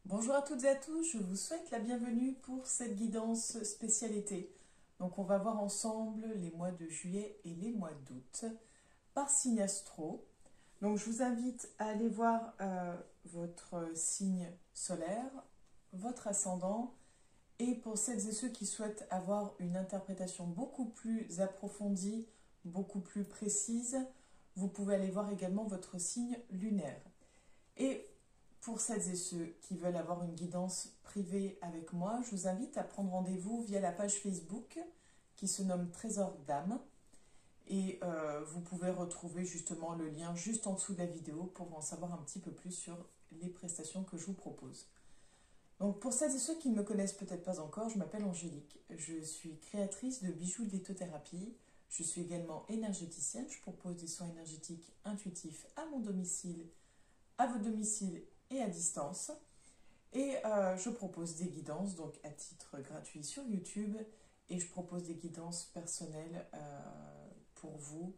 Bonjour à toutes et à tous, je vous souhaite la bienvenue pour cette guidance spécialité. Donc on va voir ensemble les mois de juillet et les mois d'août par signe astro. Donc je vous invite à aller voir votre signe solaire, votre ascendant, et pour celles et ceux qui souhaitent avoir une interprétation beaucoup plus approfondie, beaucoup plus précise, vous pouvez aller voir également votre signe lunaire. Et pour celles et ceux qui veulent avoir une guidance privée avec moi, je vous invite à prendre rendez-vous via la page Facebook qui se nomme Trésor d'âme. Et vous pouvez retrouver justement le lien juste en dessous de la vidéo pour en savoir un petit peu plus sur les prestations que je vous propose. Donc pour celles et ceux qui ne me connaissent peut-être pas encore, je m'appelle Angélique. Je suis créatrice de bijoux de lithothérapie. Je suis également énergéticienne. Je propose des soins énergétiques intuitifs à mon domicile, à votre domicile et à distance. Et je propose des guidances donc à titre gratuit sur YouTube, et je propose des guidances personnelles pour vous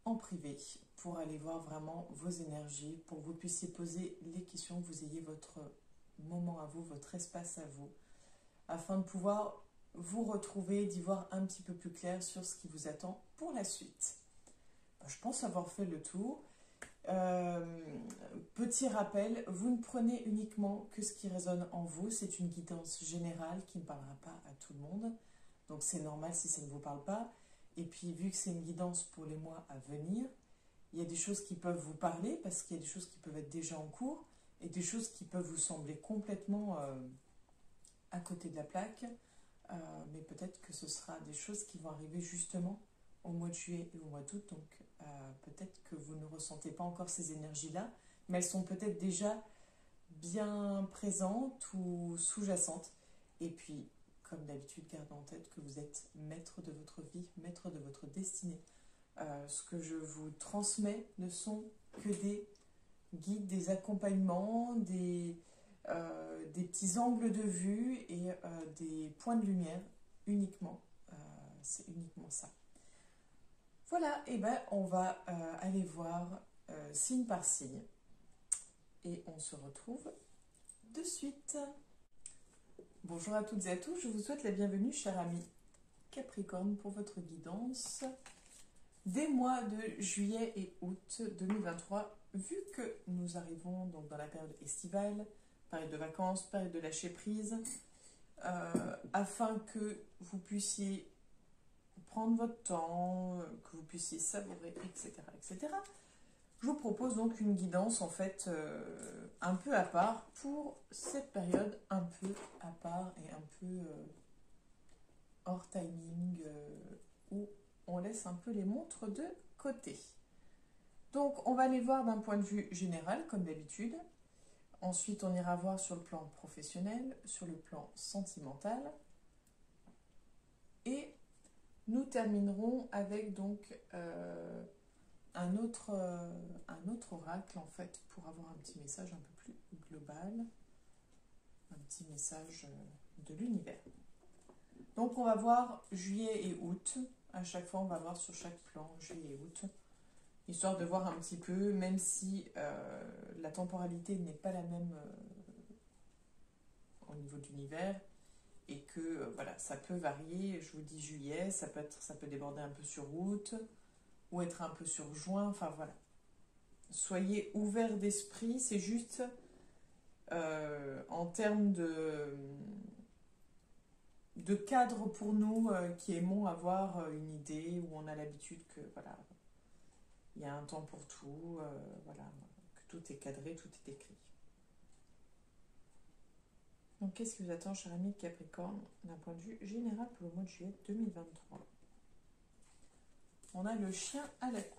en privé, pour aller voir vraiment vos énergies, pour que vous puissiez poser les questions, que vous ayez votre moment à vous, votre espace à vous, afin de pouvoir vous retrouver, d'y voir un petit peu plus clair sur ce qui vous attend pour la suite. Je pense avoir fait le tour. Petit rappel, vous ne prenez uniquement que ce qui résonne en vous. C'est une guidance générale qui ne parlera pas à tout le monde, donc c'est normal si ça ne vous parle pas. Et puis vu que c'est une guidance pour les mois à venir, il y a des choses qui peuvent vous parler parce qu'il y a des choses qui peuvent être déjà en cours et des choses qui peuvent vous sembler complètement à côté de la plaque, mais peut-être que ce sera des choses qui vont arriver justement au mois de juillet et au mois d'août. Donc peut-être que vous ne ressentez pas encore ces énergies-là, mais elles sont peut-être déjà bien présentes ou sous-jacentes. Et puis, comme d'habitude, gardez en tête que vous êtes maître de votre vie, maître de votre destinée. Ce que je vous transmets ne sont que des guides, des accompagnements, des petits angles de vue et des points de lumière uniquement. C'est uniquement ça. Voilà, et ben on va aller voir signe par signe. Et on se retrouve de suite. Bonjour à toutes et à tous, je vous souhaite la bienvenue, chers amis Capricorne, pour votre guidance des mois de juillet et août 2023, vu que nous arrivons donc dans la période estivale, période de vacances, période de lâcher prise, afin que vous puissiez prendre votre temps, que vous puissiez savourer, etc., etc. Je vous propose donc une guidance en fait un peu à part pour cette période un peu à part et un peu hors timing, où on laisse un peu les montres de côté. Donc on va aller voir d'un point de vue général comme d'habitude. Ensuite on ira voir sur le plan professionnel, sur le plan sentimental. Et nous terminerons avec donc un autre oracle en fait, pour avoir un petit message un peu plus global, un petit message de l'univers. Donc on va voir juillet et août. À chaque fois on va voir sur chaque plan juillet et août, histoire de voir un petit peu, même si la temporalité n'est pas la même au niveau de l'univers, et que voilà, ça peut varier. Je vous dis juillet, ça peut déborder un peu sur août, ou être un peu sur juin, enfin voilà. Soyez ouverts d'esprit, c'est juste en termes de cadre pour nous qui aimons avoir une idée, où on a l'habitude que voilà, il y a un temps pour tout, voilà, que tout est cadré, tout est écrit. Donc qu'est-ce qui vous attend, cher ami Capricorne, d'un point de vue général pour le mois de juillet 2023? On a le chien à la coupe.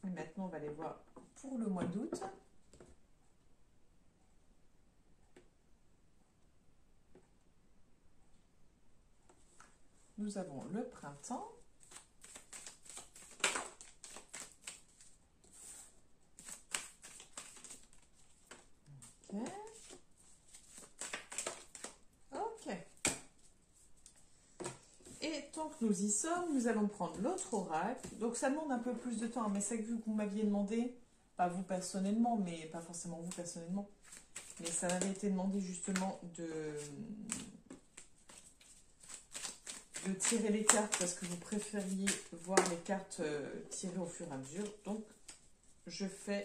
Maintenant, on va aller voir pour le mois d'août. nous avons le printemps. Ok. Ok. Et tant que nous y sommes, nous allons prendre l'autre oracle. Donc ça demande un peu plus de temps, mais c'est que vu que vous m'aviez demandé, pas vous personnellement, mais pas forcément vous personnellement, mais ça m'avait été demandé justement de tirer les cartes parce que vous préfériez voir les cartes tirées au fur et à mesure. Donc je fais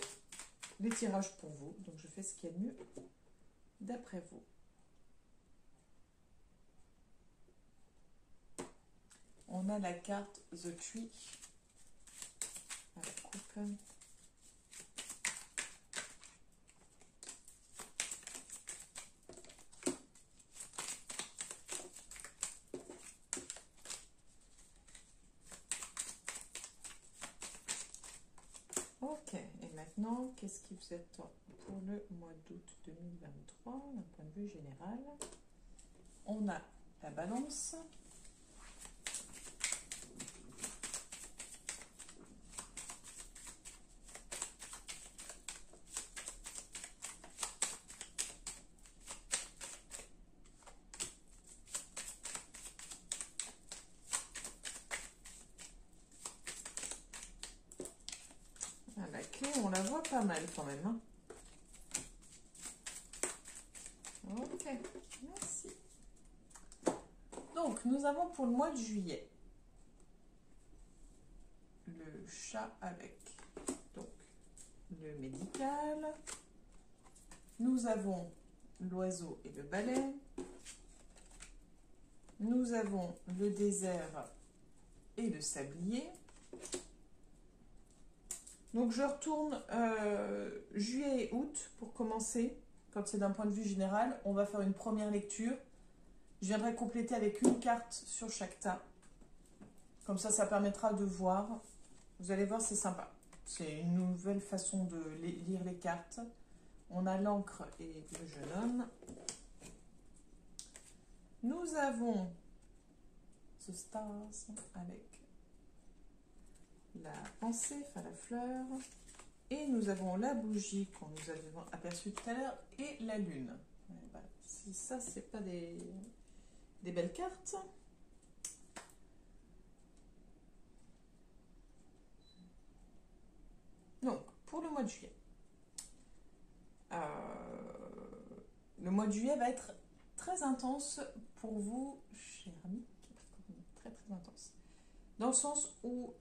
les tirages pour vous. Donc je fais ce qu'il y a de mieux d'après vous. On a la carte The Tree à la coupe. Ok, et maintenant, qu'est-ce qui vous attend pour le mois d'août 2023 d'un point de vue général? On a la balance. La clé, on la voit pas mal quand même. Hein. Ok, merci. Donc, nous avons pour le mois de juillet le chat avec donc le médical. Nous avons l'oiseau et le balai. Nous avons le désert et le sablier. Donc je retourne juillet et août pour commencer. Quand c'est d'un point de vue général, on va faire une première lecture. Je viendrai compléter avec une carte sur chaque tas. Comme ça permettra de voir. Vous allez voir, c'est sympa. C'est une nouvelle façon de lire les cartes. On a l'encre et le jeune homme. Nous avons The Stars avec la pensée, enfin la fleur. Et nous avons la bougie qu'on nous avait aperçue tout à l'heure et la lune. Voilà. Si ça, c'est pas des belles cartes. Donc, pour le mois de juillet. Le mois de juillet va être très intense pour vous, cher ami. Très, très intense. Dans le sens où,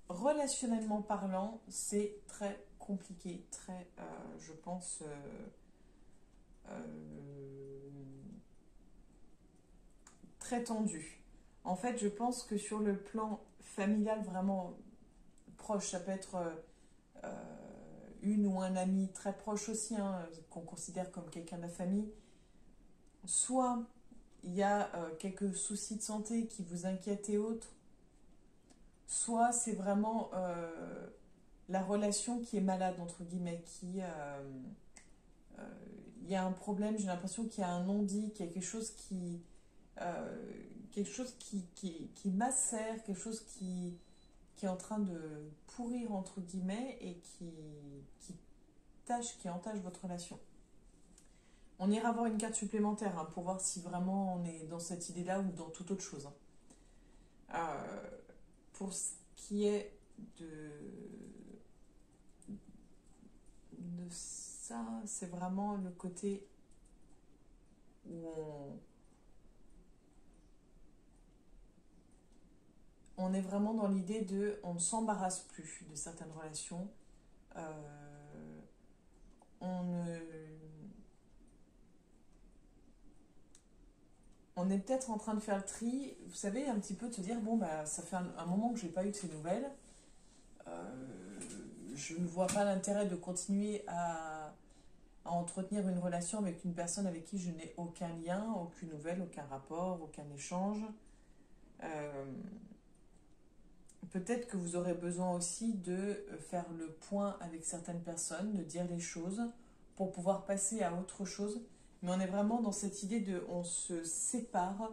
relationnellement parlant, c'est très compliqué, très, je pense, très tendu. En fait, je pense que sur le plan familial vraiment proche, ça peut être une ou un ami très proche aussi, hein, qu'on considère comme quelqu'un de la famille. Soit il y a quelques soucis de santé qui vous inquiètent et autres, soit c'est vraiment la relation qui est malade, entre guillemets, qui... il y a un problème, j'ai l'impression qu'il y a un non-dit, qu'il y a quelque chose qui macère, quelque chose qui est en train de pourrir, entre guillemets, et qui entache votre relation. On ira voir une carte supplémentaire hein, pour voir si vraiment on est dans cette idée-là ou dans toute autre chose. Hein. Pour ce qui est de ça, c'est vraiment le côté où on est vraiment dans l'idée de on ne s'embarrasse plus de certaines relations. On est peut-être en train de faire le tri, vous savez, un petit peu de se dire, bon, bah, ça fait un moment que je n'ai pas eu de ces nouvelles. Je ne vois pas l'intérêt de continuer à entretenir une relation avec une personne avec qui je n'ai aucun lien, aucune nouvelle, aucun rapport, aucun échange. Peut-être que vous aurez besoin aussi de faire le point avec certaines personnes, de dire les choses pour pouvoir passer à autre chose. Mais on est vraiment dans cette idée de on se sépare,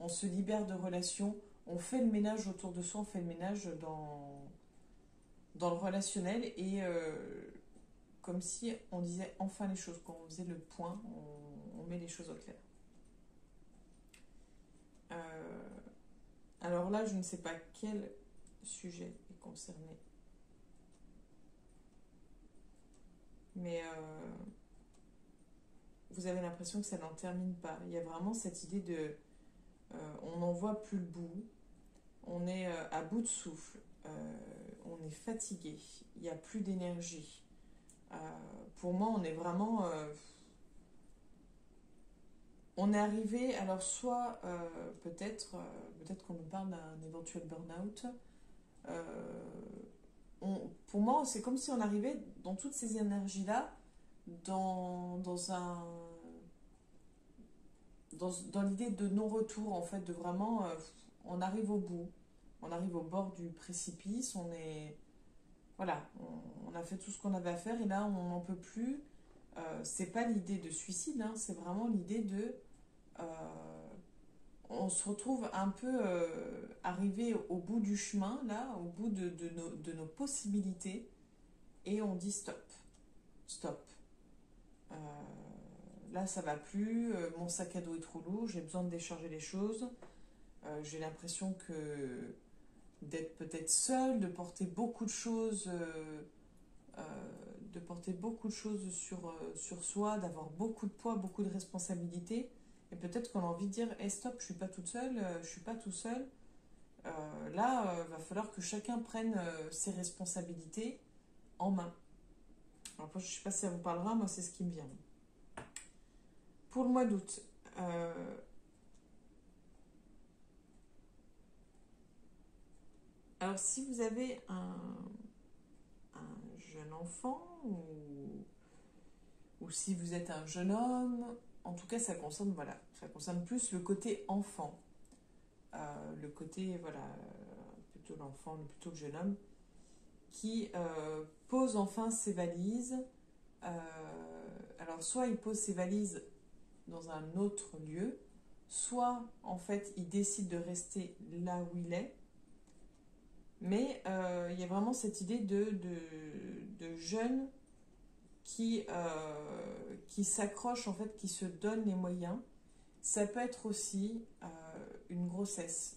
on se libère de relations, on fait le ménage autour de soi, on fait le ménage dans le relationnel et comme si on disait enfin les choses, quand on faisait le point, on met les choses au clair. Alors là, je ne sais pas quel sujet est concerné, mais vous avez l'impression que ça n'en termine pas. Il y a vraiment cette idée de on n'en voit plus le bout, on est à bout de souffle, on est fatigué, il n'y a plus d'énergie. Pour moi, on est vraiment... on est arrivé, alors soit peut-être qu'on nous parle d'un éventuel burn-out. Pour moi, c'est comme si on arrivait dans toutes ces énergies-là, dans l'idée de non-retour, en fait, de vraiment, on arrive au bout, on arrive au bord du précipice, voilà, on a fait tout ce qu'on avait à faire et là, on n'en peut plus. C'est pas l'idée de suicide, hein, c'est vraiment l'idée de... on se retrouve un peu arrivé au bout du chemin, là, au bout de nos possibilités, et on dit stop, stop. Euh, Là, ça va plus, mon sac à dos est trop lourd, j'ai besoin de décharger les choses. J'ai l'impression que d'être peut-être seule, de porter beaucoup de choses, sur soi, d'avoir beaucoup de poids, beaucoup de responsabilités. Et peut-être qu'on a envie de dire hey, stop, je suis pas toute seule, je suis pas tout seul. Là, va falloir que chacun prenne ses responsabilités en main. Alors, je ne sais pas si ça vous parlera, moi, c'est ce qui me vient. Pour le mois d'août, alors si vous avez un jeune enfant ou si vous êtes un jeune homme, en tout cas, ça concerne plus le côté enfant. Le côté, voilà, plutôt l'enfant, plutôt le jeune homme, qui pose enfin ses valises. Alors, soit il pose ses valises dans un autre lieu, soit, en fait, il décide de rester là où il est. Mais il y a vraiment cette idée de jeunes qui s'accrochent, en fait, qui se donnent les moyens. Ça peut être aussi une grossesse,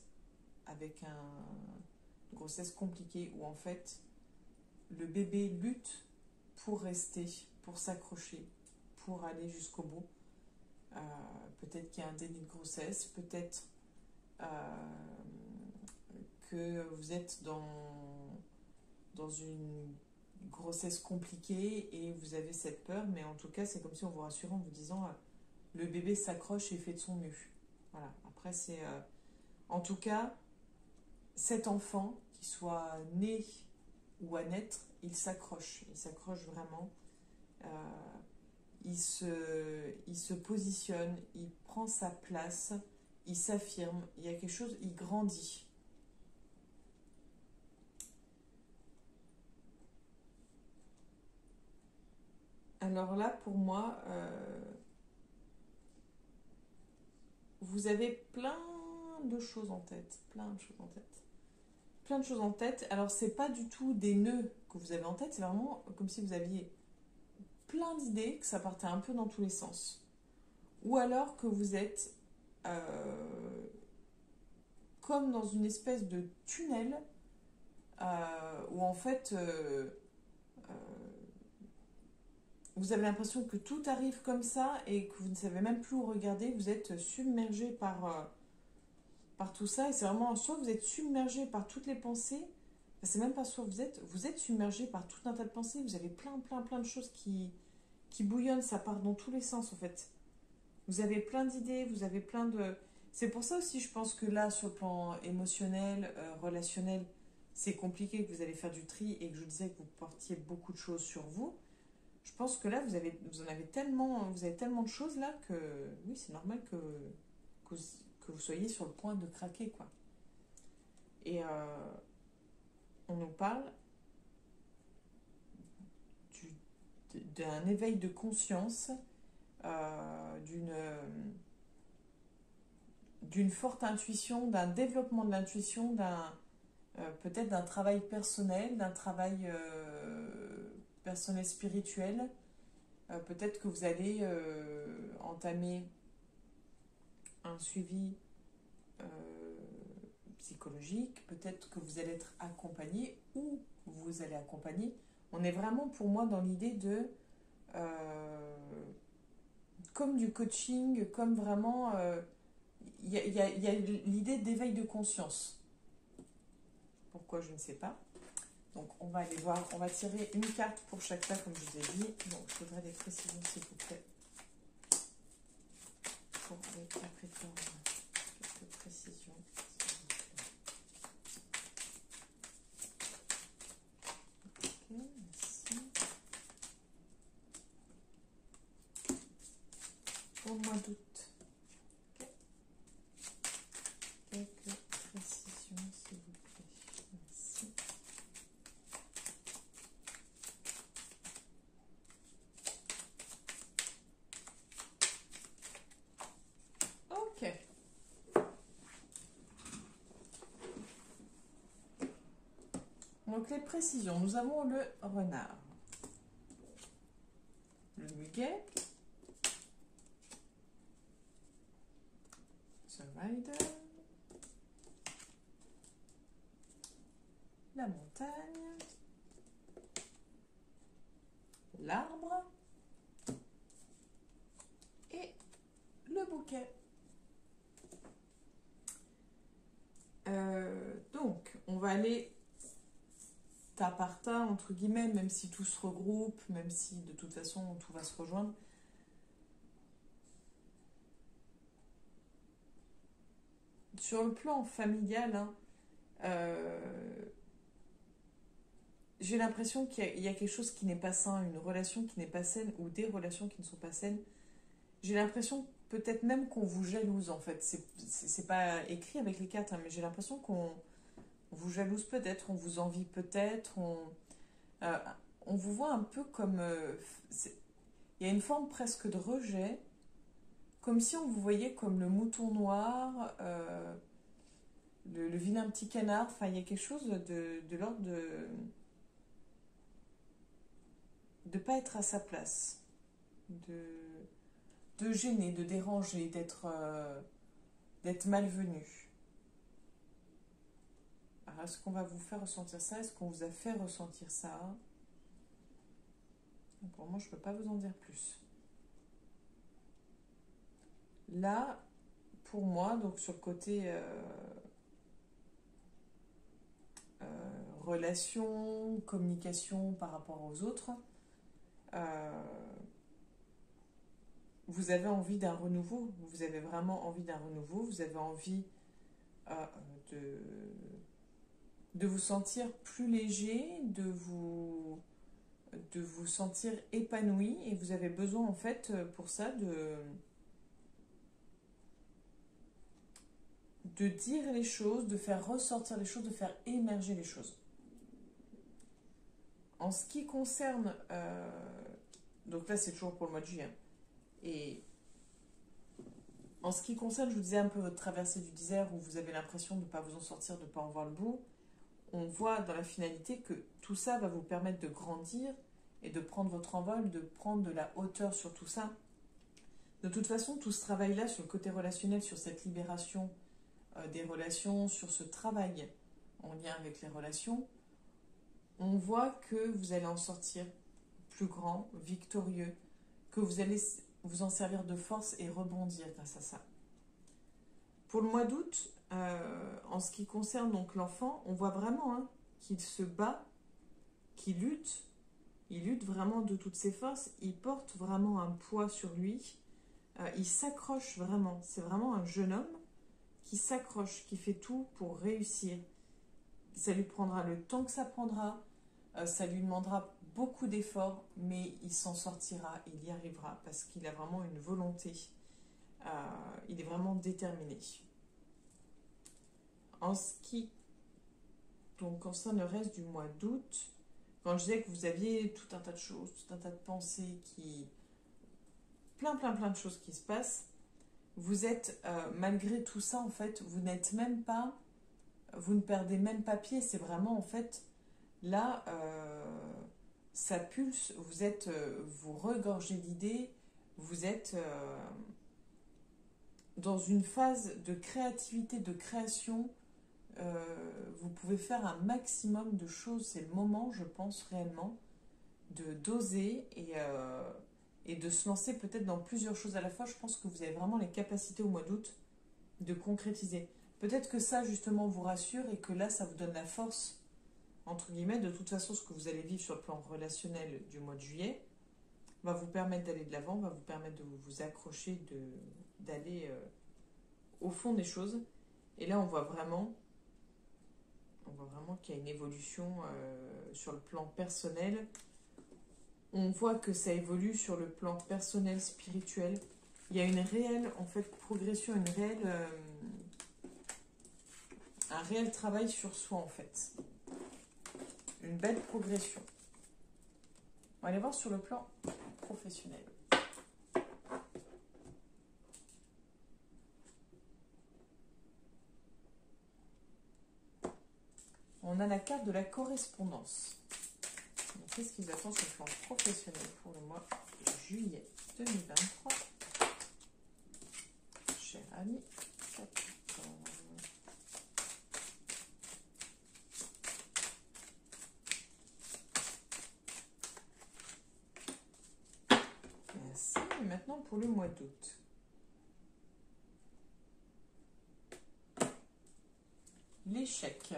avec une grossesse compliquée, où en fait, le bébé lutte pour rester, pour s'accrocher, pour aller jusqu'au bout. Peut-être qu'il y a un déni de grossesse, peut-être que vous êtes dans une grossesse compliquée et vous avez cette peur, mais en tout cas, c'est comme si on vous rassurait en vous disant le bébé s'accroche et fait de son mieux. Voilà, après, c'est. En tout cas, cet enfant, qu'il soit né ou à naître, il s'accroche vraiment. Il se positionne, il prend sa place, il s'affirme, il y a quelque chose, il grandit. Alors là, pour moi, vous avez plein de choses en tête, plein de choses en tête. Plein de choses en tête. Alors, c'est pas du tout des nœuds que vous avez en tête, c'est vraiment comme si vous aviez plein d'idées, que ça partait un peu dans tous les sens. Ou alors que vous êtes comme dans une espèce de tunnel où en fait vous avez l'impression que tout arrive comme ça et que vous ne savez même plus où regarder, vous êtes submergé par tout ça et c'est vraiment soit vous êtes submergé par toutes les pensées, c'est même pas soit vous êtes submergé par tout un tas de pensées, vous avez plein de choses qui bouillonnent, ça part dans tous les sens en fait. Vous avez plein d'idées, vous avez plein de... C'est pour ça aussi je pense que là sur le plan émotionnel, relationnel, c'est compliqué, que vous allez faire du tri et que je vous disais que vous portiez beaucoup de choses sur vous. Je pense que là vous avez tellement de choses là que oui c'est normal que vous soyez sur le point de craquer quoi. Et on nous parle d'un éveil de conscience, d'une forte intuition, d'un développement de l'intuition, peut-être d'un travail personnel, d'un travail personnel spirituel. Peut-être que vous allez entamer un suivi psychologique, peut-être que vous allez être accompagné ou vous allez accompagner. On est vraiment pour moi dans l'idée de comme du coaching, comme vraiment il y a l'idée d'éveil de conscience. Pourquoi, je ne sais pas. Donc on va aller voir, on va tirer une carte pour chaque cas comme je vous ai dit. Donc je voudrais des précisions s'il vous plaît. Pour les Capricornes, quelques précisions. Ok, merci. Pour le mois d'août. Ok. Quelques précisions s'il vous plaît. Merci. Ok. Donc les précisions, nous avons le renard, le muguet, The Rider, la montagne, l'arbre et le bouquet. Donc, on va aller tas par tas, entre guillemets, même si tout se regroupe, même si de toute façon tout va se rejoindre. Sur le plan familial, hein, j'ai l'impression qu'il y a quelque chose qui n'est pas sain, une relation qui n'est pas saine ou des relations qui ne sont pas saines. J'ai l'impression peut-être même qu'on vous jalouse en fait. C'est pas écrit avec les cartes, hein, mais j'ai l'impression qu'on vous jalouse peut-être, on vous envie peut-être, on vous voit un peu comme... il y a une forme presque de rejet, comme si on vous voyait comme le mouton noir, le vilain petit canard. Enfin, il y a quelque chose de l'ordre de pas être à sa place, de gêner, de déranger, d'être malvenu. Alors, est-ce qu'on va vous faire ressentir ça? Est-ce qu'on vous a fait ressentir ça? Pour moi, je ne peux pas vous en dire plus. Là, pour moi, donc sur le côté relation, communication par rapport aux autres, vous avez envie d'un renouveau. Vous avez vraiment envie d'un renouveau. Vous avez envie de vous sentir plus léger, de vous sentir épanoui, et vous avez besoin en fait pour ça de dire les choses, de faire ressortir les choses, de faire émerger les choses. En ce qui concerne, donc là c'est toujours pour le mois de juillet, et en ce qui concerne, je vous disais un peu votre traversée du désert où vous avez l'impression de ne pas vous en sortir, de ne pas en voir le bout, on voit dans la finalité que tout ça va vous permettre de grandir et de prendre votre envol, de prendre de la hauteur sur tout ça. De toute façon, tout ce travail-là sur le côté relationnel, sur cette libération des relations, sur ce travail en lien avec les relations, on voit que vous allez en sortir plus grand, victorieux, que vous allez vous en servir de force et rebondir grâce à ça. Pour le mois d'août, en ce qui concerne donc l'enfant, on voit vraiment qu'il se bat, qu'il lutte. Il lutte vraiment de toutes ses forces. Il porte vraiment un poids sur lui. Il s'accroche vraiment. C'est vraiment un jeune homme qui s'accroche, qui fait tout pour réussir. Ça lui prendra le temps que ça prendra. Ça lui demandera beaucoup d'efforts, mais il s'en sortira, il y arrivera parce qu'il a vraiment une volonté. Il est vraiment déterminé. En ce qui donc concerne le reste du mois d'août, quand je disais que vous aviez tout un tas de choses, tout un tas de pensées, plein de choses qui se passent, vous êtes, malgré tout ça, en fait, vous n'êtes même pas, vous ne perdez même pas pied. C'est vraiment, en fait, là, ça pulse, vous êtes, vous regorgez d'idées, vous êtes dans une phase de créativité, de création. Vous pouvez faire un maximum de choses. C'est le moment, je pense, réellement, de d'oser et de se lancer peut-être dans plusieurs choses à la fois. Je pense que vous avez vraiment les capacités au mois d'août de concrétiser. Peut-être que ça, justement, vous rassure et que là, ça vous donne la force, entre guillemets. De toute façon, ce que vous allez vivre sur le plan relationnel du mois de juillet va vous permettre d'aller de l'avant, va vous permettre de vous accrocher, d'aller au fond des choses. Et là, on voit vraiment qu'il y a une évolution sur le plan personnel. On voit que ça évolue sur le plan personnel, spirituel. Il y a une réelle, en fait, progression, un réel travail sur soi, en fait. Une belle progression. On va aller voir sur le plan professionnel. On a la carte de la correspondance. Qu'est-ce qui vous attend sur le plan professionnel pour le mois de juillet 2023? Cher ami Capricorne. Merci. Et maintenant pour le mois d'août. L'échec.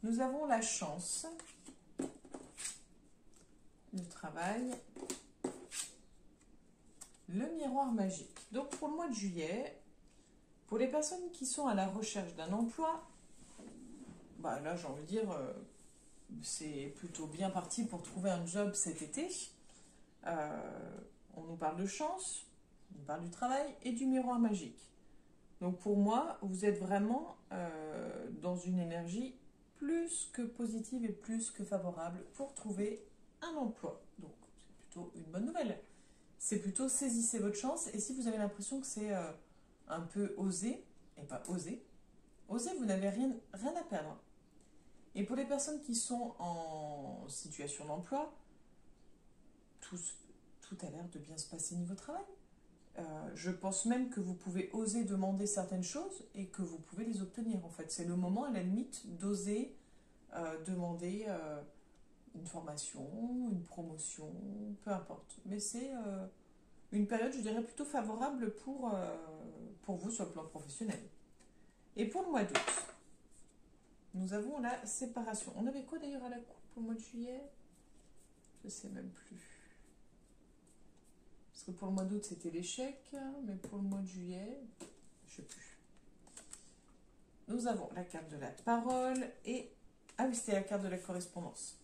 Nous avons la chance, le travail, le miroir magique. Donc pour le mois de juillet, pour les personnes qui sont à la recherche d'un emploi, bah là j'ai envie de dire, c'est plutôt bien parti pour trouver un job cet été. On nous parle de chance, on nous parle du travail et du miroir magique. Donc pour moi, vous êtes vraiment dans une énergie plus que positive et plus que favorable pour trouver un emploi. Donc c'est plutôt une bonne nouvelle. C'est plutôt saisissez votre chance, et si vous avez l'impression que c'est un peu osé, et pas osé, vous n'avez rien à perdre. Et pour les personnes qui sont en situation d'emploi, tout a l'air de bien se passer niveau travail. Je pense même que vous pouvez oser demander certaines choses et que vous pouvez les obtenir. En fait, c'est le moment, à la limite, d'oser demander une formation, une promotion, peu importe. Mais c'est une période, je dirais, plutôt favorable pour vous sur le plan professionnel. Et pour le mois d'août, nous avons la séparation. On avait quoi d'ailleurs à la coupe au mois de juillet? Je ne sais même plus. Parce que pour le mois d'août, c'était l'échec, mais pour le mois de juillet, je ne sais plus. Nous avons la carte de la parole et... Ah oui, c'était la carte de la correspondance.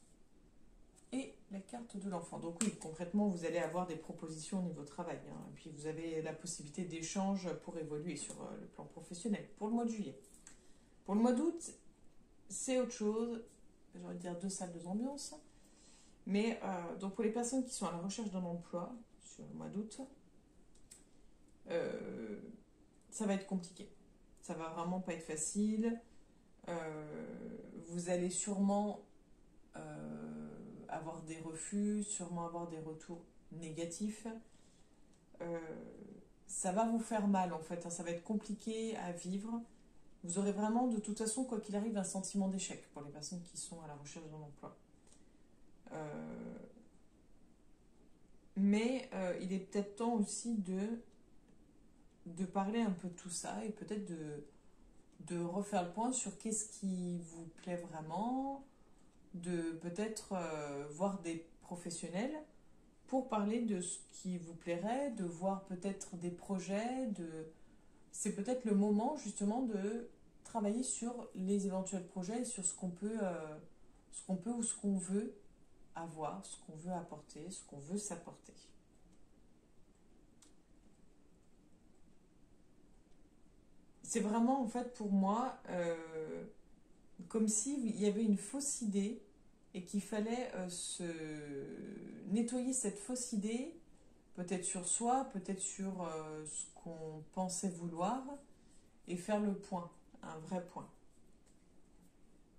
Et la carte de l'enfant. Donc oui, concrètement, vous allez avoir des propositions au niveau travail. Et puis vous avez la possibilité d'échange pour évoluer sur le plan professionnel pour le mois de juillet. Pour le mois d'août, c'est autre chose. J'ai envie de dire 2 salles, 2 ambiances. Mais donc pour les personnes qui sont à la recherche d'un emploi sur le mois d'août, ça va être compliqué. Ça va vraiment pas être facile. Vous allez sûrement avoir des refus, sûrement avoir des retours négatifs. Ça va vous faire mal en fait, ça va être compliqué à vivre. Vous aurez vraiment, de toute façon, quoi qu'il arrive, un sentiment d'échec pour les personnes qui sont à la recherche d'un emploi. Mais il est peut-être temps aussi de parler un peu de tout ça et peut-être de refaire le point sur qu'est-ce qui vous plaît vraiment, de peut-être voir des professionnels pour parler de ce qui vous plairait, de voir peut-être des projets, c'est peut-être le moment justement de travailler sur les éventuels projets et sur ce qu'on peut ou ce qu'on veut avoir, ce qu'on veut apporter, ce qu'on veut s'apporter. C'est vraiment, en fait, pour moi, comme s'il y avait une fausse idée et qu'il fallait se nettoyer cette fausse idée, peut-être sur soi, peut-être sur ce qu'on pensait vouloir, et faire le point, un vrai point.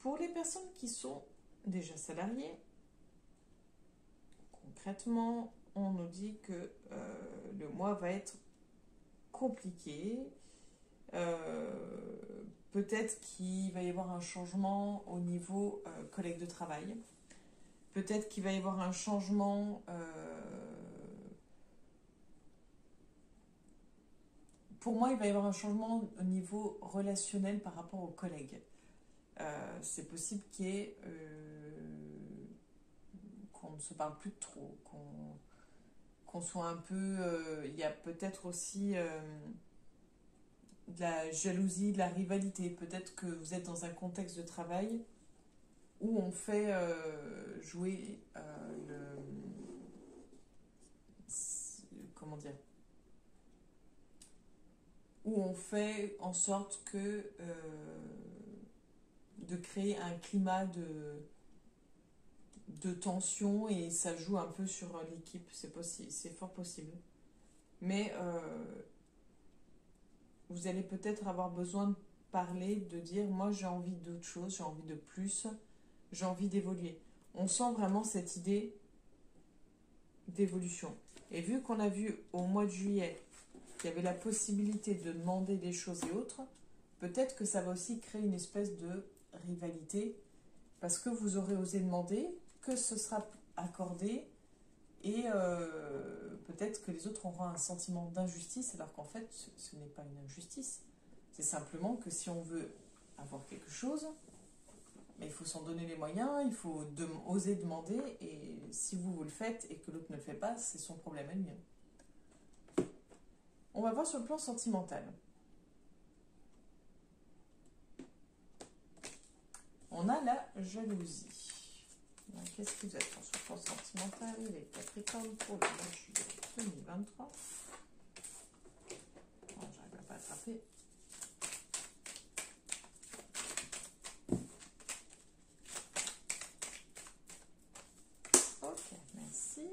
Pour les personnes qui sont déjà salariées, concrètement, on nous dit que le mois va être compliqué. Peut-être qu'il va y avoir un changement au niveau collègue de travail. Peut-être qu'il va y avoir un changement pour moi, il va y avoir un changement au niveau relationnel par rapport aux collègues. C'est possible qu'on ne se parle plus trop, qu'on soit un peu... il y a peut-être aussi de la jalousie, de la rivalité. Peut-être que vous êtes dans un contexte de travail où on fait jouer comment dire, où on fait en sorte de créer un climat de tension, et ça joue un peu sur l'équipe. C'est possible, c'est fort possible. Mais vous allez peut-être avoir besoin de parler, de dire moi j'ai envie d'autre chose, j'ai envie de plus, j'ai envie d'évoluer. On sent vraiment cette idée d'évolution. Et vu qu'on a vu au mois de juillet qu'il y avait la possibilité de demander des choses et autres, peut-être que ça va aussi créer une espèce de rivalité, parce que vous aurez osé demander, que ce sera accordé, et peut-être que les autres auront un sentiment d'injustice, alors qu'en fait, ce n'est pas une injustice. C'est simplement que si on veut avoir quelque chose, mais il faut s'en donner les moyens, il faut oser demander, et si vous le faites et que l'autre ne le fait pas, c'est son problème à lui. On va voir sur le plan sentimental. On a la jalousie. Qu'est-ce qui vous attend sur le plan sentimental, les Capricornes, pour le mois de juillet 2023? Bon, j'arrive pas à attraper. Ok, merci.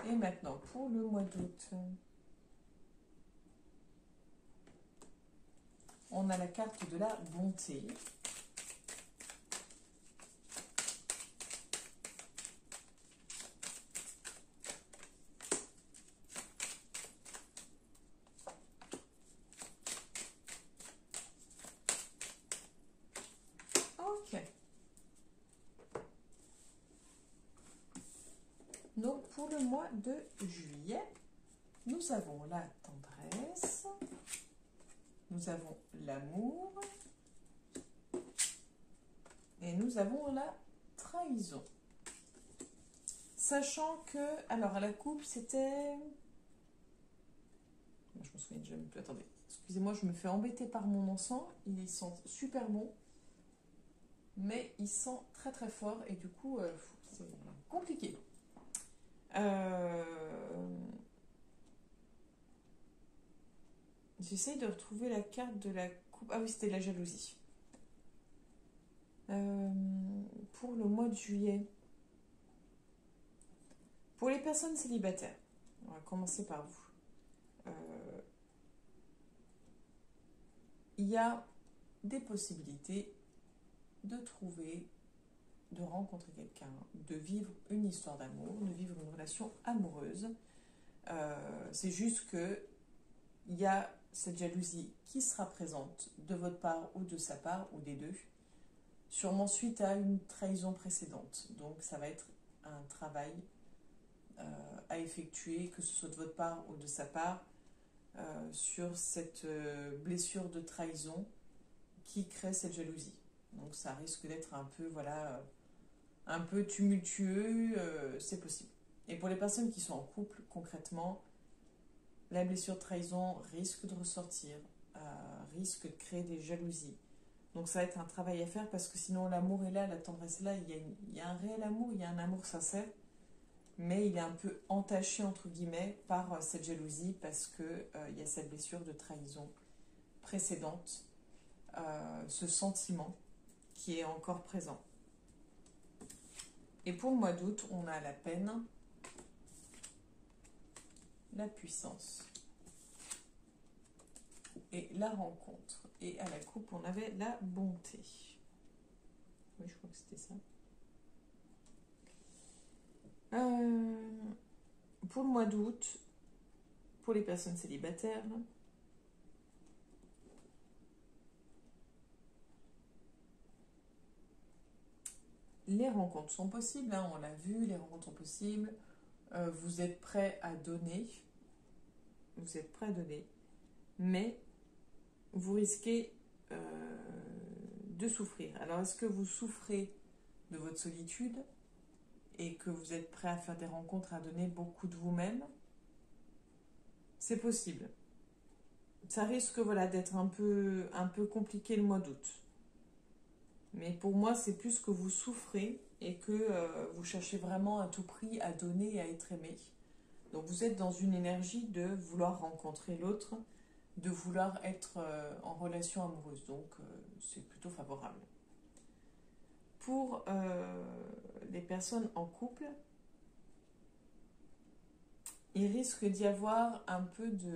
Et maintenant, pour le mois d'août, on a la carte de la bonté. Ok. Donc, pour le mois de juillet, nous avons la tendresse, nous avons l'amour, et nous avons la trahison. Sachant que, alors à la coupe, c'était... Je me souviens déjà même plus, attendez. Excusez-moi, je me fais embêter par mon encens. Il sent super bon, mais il sent très très fort, et du coup, c'est compliqué. J'essaye de retrouver la carte de la coupe. Ah oui, c'était la jalousie. Pour le mois de juillet, pour les personnes célibataires, on va commencer par vous. Il y a des possibilités de trouver, de rencontrer quelqu'un, de vivre une histoire d'amour, de vivre une relation amoureuse. C'est juste que il y a cette jalousie qui sera présente de votre part ou de sa part, ou des deux, sûrement suite à une trahison précédente. Donc ça va être un travail à effectuer, que ce soit de votre part ou de sa part, sur cette blessure de trahison qui crée cette jalousie. Donc ça risque d'être un peu, voilà, un peu tumultueux, c'est possible. Et pour les personnes qui sont en couple, concrètement, la blessure de trahison risque de ressortir, risque de créer des jalousies. Donc ça va être un travail à faire, parce que sinon l'amour est là, la tendresse est là, il y a un réel amour, il y a un amour sincère, mais il est un peu entaché entre guillemets par cette jalousie, parce que il y a cette blessure de trahison précédente, ce sentiment qui est encore présent. Et pour le mois d'août, on a la peine, la puissance et la rencontre. Et à la coupe, on avait la bonté. Oui, je crois que c'était ça. Pour le mois d'août, pour les personnes célibataires, les rencontres sont possibles, hein, on l'a vu, les rencontres sont possibles. Vous êtes prêt à donner, mais vous risquez de souffrir. Alors, est-ce que vous souffrez de votre solitude et que vous êtes prêt à faire des rencontres, à donner beaucoup de vous-même? C'est possible. Ça risque, voilà, d'être un peu compliqué le mois d'août. Mais pour moi, c'est plus que vous souffrez et que vous cherchez vraiment à tout prix à donner et à être aimé. Donc vous êtes dans une énergie de vouloir rencontrer l'autre, de vouloir être en relation amoureuse. Donc c'est plutôt favorable. Pour les personnes en couple, il risque d'y avoir un peu de...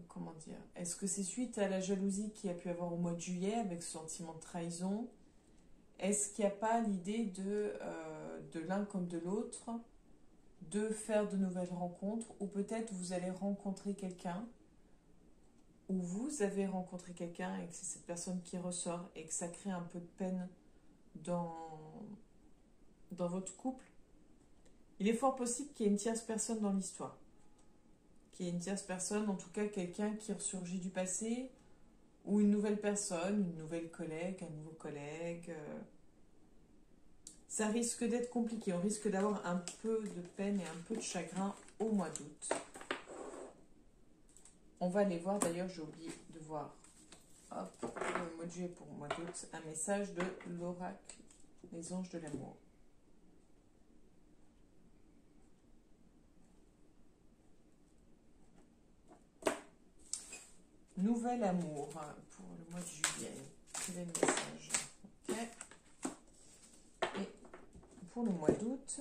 comment dire? Est-ce que c'est suite à la jalousie qu'il y a pu avoir au mois de juillet avec ce sentiment de trahison? Est-ce qu'il n'y a pas l'idée de l'un comme de l'autre de faire de nouvelles rencontres, ou peut-être vous allez rencontrer quelqu'un, ou vous avez rencontré quelqu'un et que c'est cette personne qui ressort et que ça crée un peu de peine dans votre couple? Il est fort possible qu'il y ait une tierce personne dans l'histoire. Qu'il y ait une tierce personne, en tout cas quelqu'un qui ressurgit du passé, ou une nouvelle personne, une nouvelle collègue, un nouveau collègue. Ça risque d'être compliqué. On risque d'avoir un peu de peine et un peu de chagrin au mois d'août. On va aller voir, d'ailleurs, j'ai oublié de voir, hop, le mois de juillet pour le mois d'août, un message de l'oracle, les anges de l'amour. Nouvel amour pour le mois de juillet. Quel est le message? Ok. Et pour le mois d'août,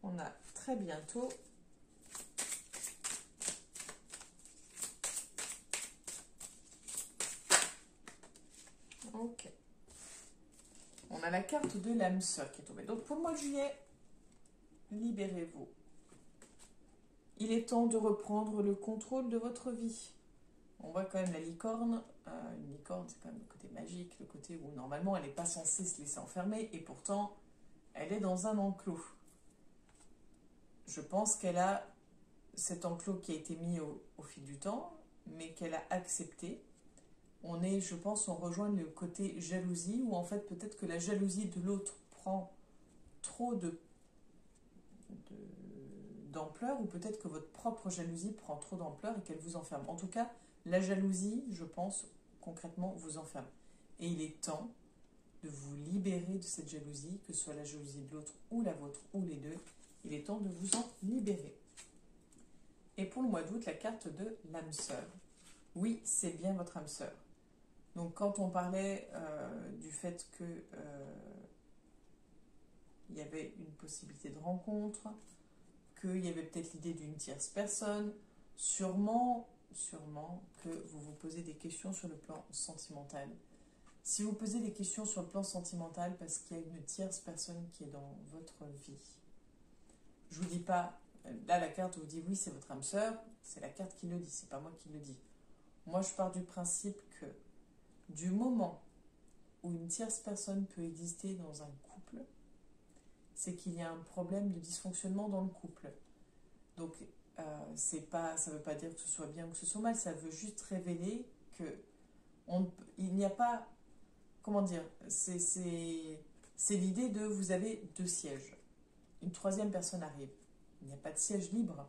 on a très bientôt ok. On a la carte de l'âme sœur qui est tombée. Donc pour le mois de juillet, libérez-vous. Il est temps de reprendre le contrôle de votre vie. On voit quand même la licorne. Une licorne, c'est quand même le côté magique, le côté où normalement elle n'est pas censée se laisser enfermer, et pourtant elle est dans un enclos. Je pense qu'elle a cet enclos qui a été mis au fil du temps, mais qu'elle a accepté. On est, je pense, on rejoint le côté jalousie, où en fait peut-être que la jalousie de l'autre prend trop d'ampleur, ou peut-être que votre propre jalousie prend trop d'ampleur et qu'elle vous enferme. En tout cas, la jalousie, je pense, concrètement, vous enferme. Et il est temps de vous libérer de cette jalousie, que ce soit la jalousie de l'autre ou la vôtre, ou les deux. Il est temps de vous en libérer. Et pour le mois d'août, la carte de l'âme sœur. Oui, c'est bien votre âme sœur. Donc quand on parlait du fait que il y avait une possibilité de rencontre, qu'il y avait peut-être l'idée d'une tierce personne, sûrement que vous vous posez des questions sur le plan sentimental. Si vous posez des questions sur le plan sentimental parce qu'il y a une tierce personne qui est dans votre vie, je vous dis pas, là la carte vous dit oui c'est votre âme sœur, c'est la carte qui le dit, c'est pas moi qui le dis. Moi je pars du principe que du moment où une tierce personne peut exister dans un couple, c'est qu'il y a un problème de dysfonctionnement dans le couple. Donc, ça ne veut pas dire que ce soit bien ou que ce soit mal, ça veut juste révéler qu'il n'y a pas, comment dire, c'est l'idée de vous avez deux sièges. Une troisième personne arrive. Il n'y a pas de siège libre.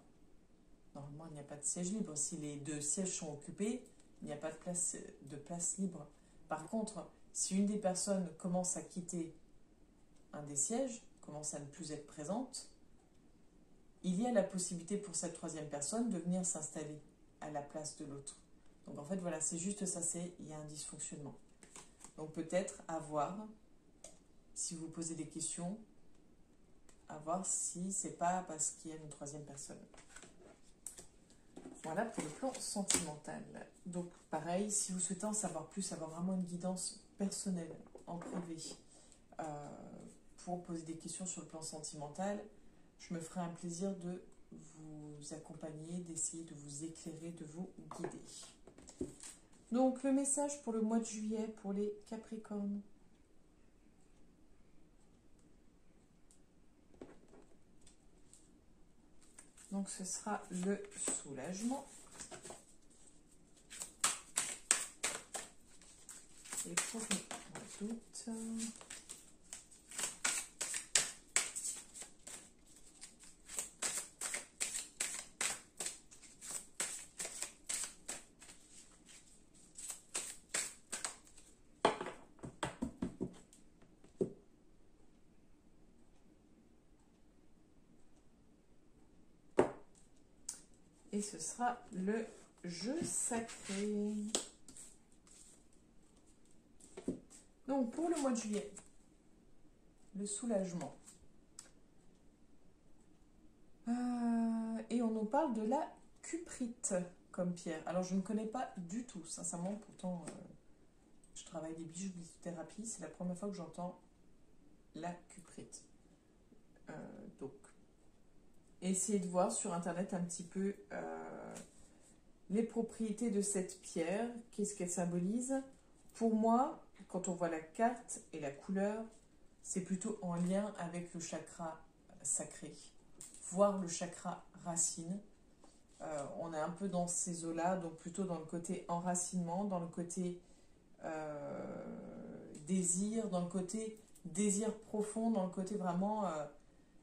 Normalement, il n'y a pas de siège libre. Si les deux sièges sont occupés, il n'y a pas de place libre. Par contre, si une des personnes commence à quitter un des sièges, commence à ne plus être présente, il y a la possibilité pour cette troisième personne de venir s'installer à la place de l'autre. Donc en fait, voilà, c'est juste ça, il y a un dysfonctionnement. Donc peut-être à voir, si vous posez des questions, à voir si c'est pas parce qu'il y a une troisième personne. Voilà pour le plan sentimental. Donc pareil, si vous souhaitez en savoir plus, avoir vraiment une guidance personnelle en privé pour poser des questions sur le plan sentimental, je me ferai un plaisir de vous accompagner, d'essayer de vous éclairer, de vous guider. Donc le message pour le mois de juillet pour les Capricornes. Donc ce sera le soulagement. Et pour le mois d'août, et ce sera le jeu sacré. Donc pour le mois de juillet, le soulagement. Et on nous parle de la cuprite comme pierre. Alors je ne connais pas du tout, sincèrement, pourtant je travaille des bijoux de lithothérapie, c'est la première fois que j'entends la cuprite. Donc essayez de voir sur internet un petit peu les propriétés de cette pierre, qu'est-ce qu'elle symbolise. Pour moi, quand on voit la carte et la couleur, c'est plutôt en lien avec le chakra sacré, voire le chakra racine. On est un peu dans ces eaux-là, donc plutôt dans le côté enracinement, dans le côté désir, dans le côté désir profond, dans le côté vraiment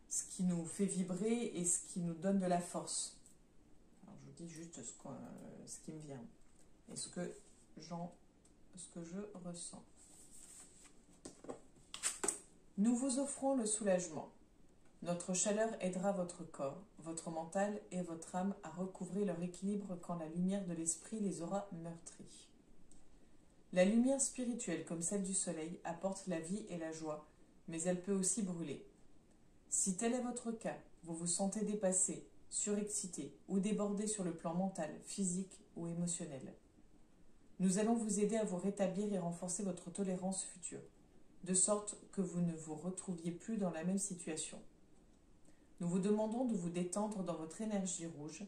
ce qui nous fait vibrer et ce qui nous donne de la force. Alors je vous dis juste ce qui me vient et ce que je ressens. Nous vous offrons le soulagement. Notre chaleur aidera votre corps, votre mental et votre âme à recouvrer leur équilibre quand la lumière de l'esprit les aura meurtris. La lumière spirituelle, comme celle du soleil, apporte la vie et la joie, mais elle peut aussi brûler. Si tel est votre cas, vous vous sentez dépassé, surexcité ou débordé sur le plan mental, physique ou émotionnel. Nous allons vous aider à vous rétablir et renforcer votre tolérance future, de sorte que vous ne vous retrouviez plus dans la même situation. Nous vous demandons de vous détendre dans votre énergie rouge,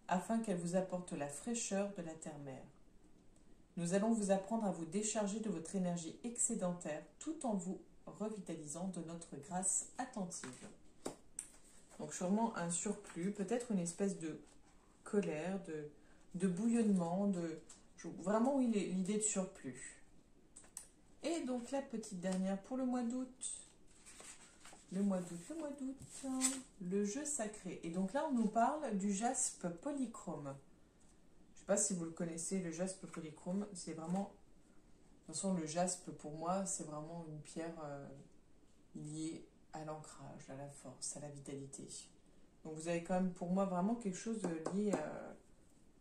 afin qu'elle vous apporte la fraîcheur de la terre-mère. Nous allons vous apprendre à vous décharger de votre énergie excédentaire, tout en vous revitalisant de notre grâce attentive. Donc sûrement un surplus, peut-être une espèce de colère, de bouillonnement, vraiment oui, l'idée de surplus. Et donc la petite dernière pour le mois d'août. Le jeu sacré. Et donc là on nous parle du jaspe polychrome. Je ne sais pas si vous le connaissez, le jaspe polychrome, c'est vraiment... De toute façon, le jaspe, pour moi, c'est vraiment une pierre liée à l'ancrage, à la force, à la vitalité. Donc vous avez quand même, pour moi, vraiment quelque chose lié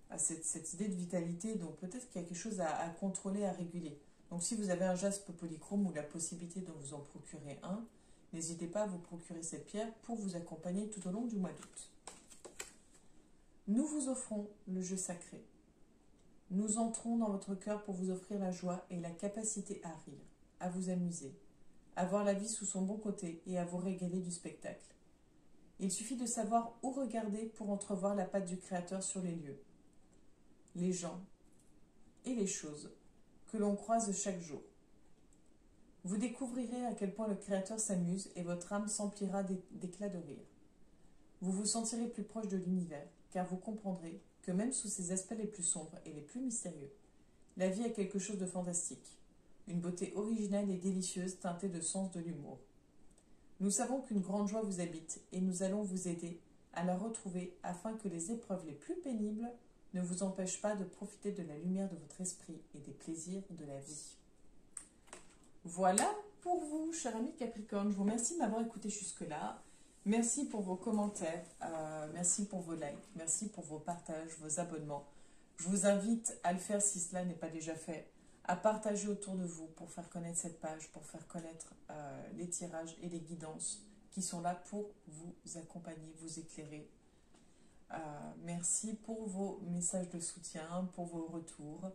à cette idée de vitalité. Donc peut-être qu'il y a quelque chose à contrôler, à réguler. Donc si vous avez un jaspe polychrome ou la possibilité de vous en procurer un, n'hésitez pas à vous procurer cette pierre pour vous accompagner tout au long du mois d'août. Nous vous offrons le jeu sacré. Nous entrons dans votre cœur pour vous offrir la joie et la capacité à rire, à vous amuser, à voir la vie sous son bon côté et à vous régaler du spectacle. Il suffit de savoir où regarder pour entrevoir la patte du Créateur sur les lieux, les gens et les choses que l'on croise chaque jour. Vous découvrirez à quel point le Créateur s'amuse et votre âme s'emplira d'éclats de rire. Vous vous sentirez plus proche de l'univers, car vous comprendrez que même sous ses aspects les plus sombres et les plus mystérieux, la vie a quelque chose de fantastique, une beauté originale et délicieuse teintée de sens de l'humour. Nous savons qu'une grande joie vous habite et nous allons vous aider à la retrouver afin que les épreuves les plus pénibles ne vous empêchent pas de profiter de la lumière de votre esprit et des plaisirs de la vie. Voilà pour vous, cher ami Capricorne. Je vous remercie de m'avoir écouté jusque-là. Merci pour vos commentaires, merci pour vos likes, merci pour vos partages, vos abonnements. Je vous invite à le faire si cela n'est pas déjà fait, à partager autour de vous pour faire connaître cette page, pour faire connaître les tirages et les guidances qui sont là pour vous accompagner, vous éclairer. Merci pour vos messages de soutien, pour vos retours.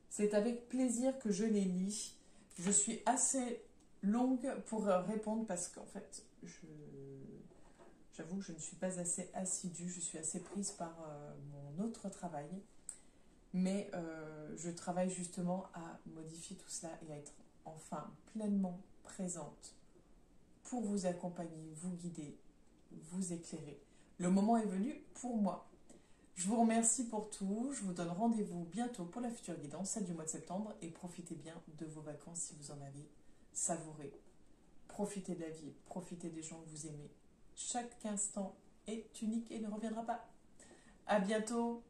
C'est avec plaisir que je les lis. Je suis assez longue pour répondre parce qu'en fait, j'avoue que je ne suis pas assez assidue, je suis assez prise par mon autre travail. Mais je travaille justement à modifier tout cela et à être enfin pleinement présente pour vous accompagner, vous guider, vous éclairer. Le moment est venu pour moi. Je vous remercie pour tout. Je vous donne rendez-vous bientôt pour la future guidance, celle du mois de septembre. Et profitez bien de vos vacances si vous en avez. Savourez. Profitez de la vie. Profitez des gens que vous aimez. Chaque instant est unique et ne reviendra pas. À bientôt.